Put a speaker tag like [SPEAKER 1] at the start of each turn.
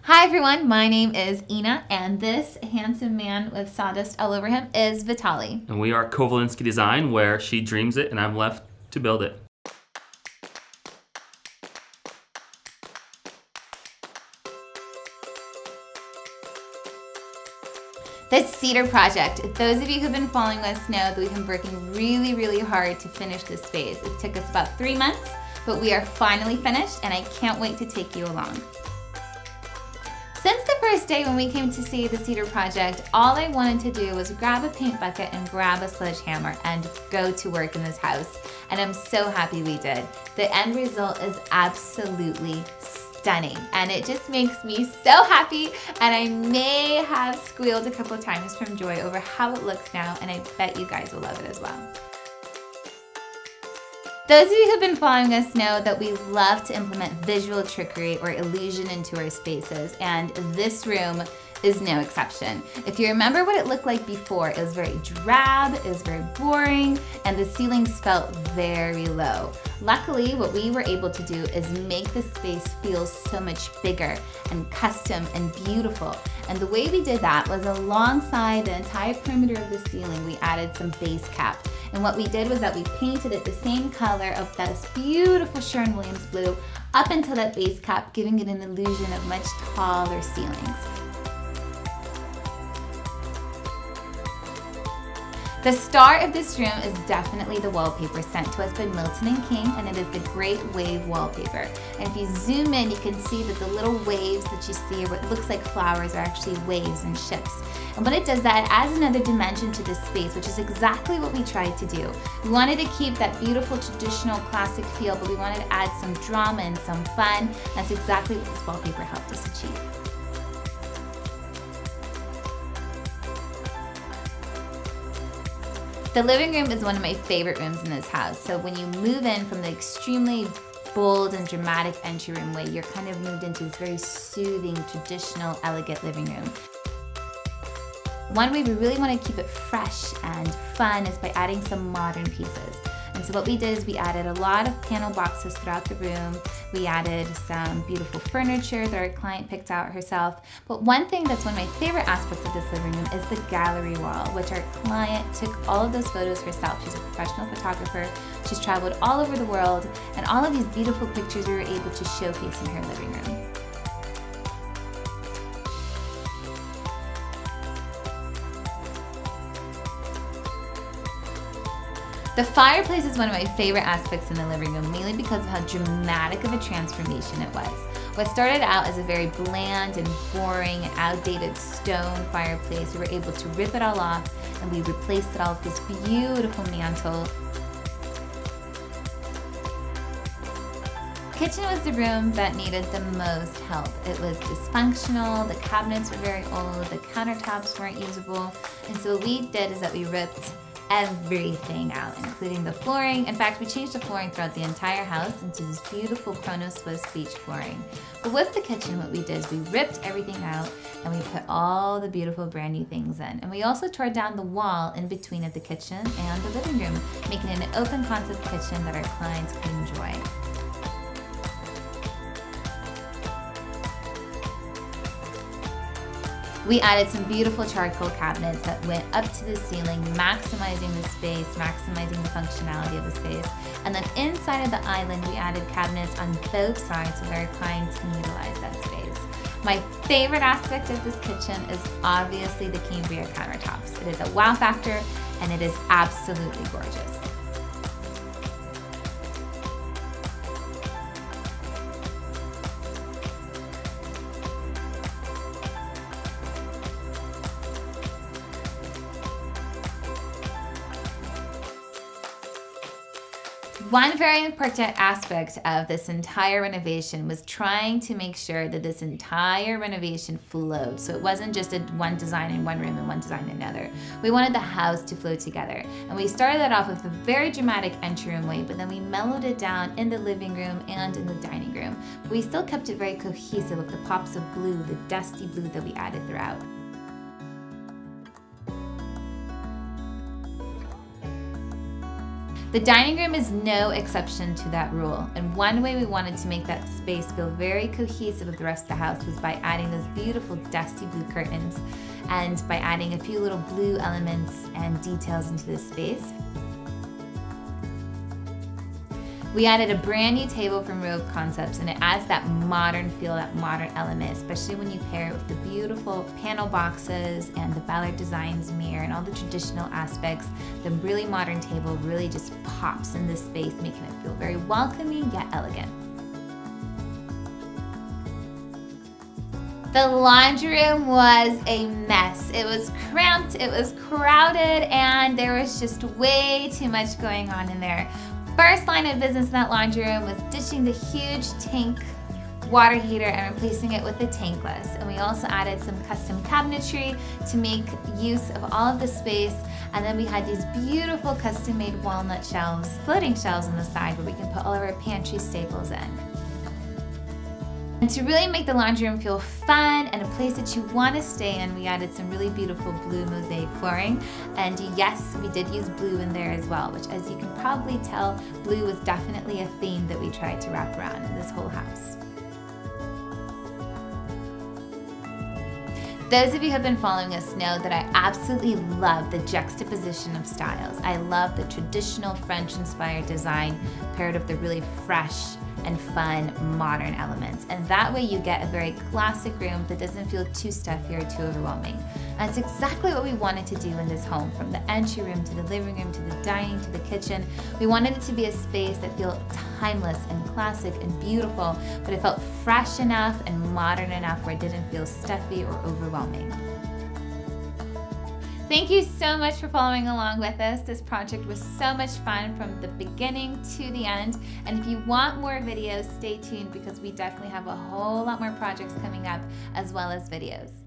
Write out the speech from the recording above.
[SPEAKER 1] Hi everyone, my name is Ina, and this handsome man with sawdust all over him is Vitaly.
[SPEAKER 2] And we are Kovalinskiy Design, where she dreams it and I'm left to build it.
[SPEAKER 1] The Cedar Project. Those of you who've been following us know that we've been working really hard to finish this space. It took us about 3 months, but we are finally finished and I can't wait to take you along. Since the first day when we came to see the Cedar Project, all I wanted to do was grab a paint bucket and grab a sledgehammer and go to work in this house. And I'm so happy we did. The end result is absolutely stunning, and it just makes me so happy, and I may have squealed a couple of times from joy over how it looks now, and I bet you guys will love it as well. Those of you who've been following us know that we love to implement visual trickery or illusion into our spaces, and this room is no exception. If you remember what it looked like before, it was very drab, it was very boring, and the ceilings felt very low. Luckily, what we were able to do is make the space feel so much bigger and custom and beautiful. And the way we did that was alongside the entire perimeter of the ceiling, we added some base cap. And what we did was that we painted it the same color of this beautiful Sherwin-Williams blue up until that base cap, giving it an illusion of much taller ceilings. The star of this room is definitely the wallpaper sent to us by Milton & King, and it is the Great Wave wallpaper. And if you zoom in, you can see that the little waves that you see, or what looks like flowers, are actually waves and ships. And what it does, that adds another dimension to this space, which is exactly what we tried to do. We wanted to keep that beautiful traditional classic feel, but we wanted to add some drama and some fun. That's exactly what this wallpaper helped us achieve. The living room is one of my favorite rooms in this house. So when you move in from the extremely bold and dramatic entry room way, you're kind of moved into this very soothing, traditional, elegant living room. One way we really want to keep it fresh and fun is by adding some modern pieces. And so what we did is we added a lot of panel boxes throughout the room. We added some beautiful furniture that our client picked out herself. But one thing that's one of my favorite aspects of this living room is the gallery wall, which our client took all of those photos herself. She's a professional photographer. She's traveled all over the world, and all of these beautiful pictures we were able to showcase in her living room. The fireplace is one of my favorite aspects in the living room, mainly because of how dramatic of a transformation it was. What started out as a very bland and boring and outdated stone fireplace, we were able to rip it all off, and we replaced it all with this beautiful mantle. The kitchen was the room that needed the most help. It was dysfunctional, the cabinets were very old, the countertops weren't usable, and so what we did is that we ripped everything out, including the flooring. In fact, we changed the flooring throughout the entire house into this beautiful Chrono Swiss beach flooring. But with the kitchen, what we did is we ripped everything out and we put all the beautiful brand new things in. And we also tore down the wall in between of the kitchen and the living room, making it an open concept kitchen that our clients could enjoy. We added some beautiful charcoal cabinets that went up to the ceiling, maximizing the space, maximizing the functionality of the space. And then inside of the island, we added cabinets on both sides so that our clients can utilize that space. My favorite aspect of this kitchen is obviously the Cambria countertops. It is a wow factor, and it is absolutely gorgeous. One very important aspect of this entire renovation was trying to make sure that this entire renovation flowed. So it wasn't just one design in one room and one design in another. We wanted the house to flow together. And we started that off with a very dramatic entry room way, but then we mellowed it down in the living room and in the dining room. But we still kept it very cohesive with the pops of blue, the dusty blue that we added throughout. The dining room is no exception to that rule, and one way we wanted to make that space feel very cohesive with the rest of the house was by adding those beautiful dusty blue curtains and by adding a few little blue elements and details into this space. We added a brand new table from Rove Concepts, and it adds that modern feel, that modern element, especially when you pair it with the beautiful panel boxes and the Ballard Designs mirror and all the traditional aspects. The really modern table really just pops in this space, making it feel very welcoming yet elegant. The laundry room was a mess. It was cramped, it was crowded, and there was just way too much going on in there. First line of business in that laundry room was ditching the huge tank water heater and replacing it with a tankless. And we also added some custom cabinetry to make use of all of the space. And then we had these beautiful custom-made walnut shelves, floating shelves on the side where we can put all of our pantry staples in. And to really make the laundry room feel fun and a place that you want to stay in, we added some really beautiful blue mosaic flooring. And yes, we did use blue in there as well, which, as you can probably tell, blue was definitely a theme that we tried to wrap around in this whole house. Those of you who have been following us know that I absolutely love the juxtaposition of styles. I love the traditional French-inspired design paired with the really fresh and fun modern elements, and that way you get a very classic room that doesn't feel too stuffy or too overwhelming. And it's exactly what we wanted to do in this home, from the entry room to the living room to the dining to the kitchen. We wanted it to be a space that felt timeless and classic and beautiful, but it felt fresh enough and modern enough where it didn't feel stuffy or overwhelming. Thank you so much for following along with us. This project was so much fun from the beginning to the end. And if you want more videos, stay tuned because we definitely have a whole lot more projects coming up as well as videos.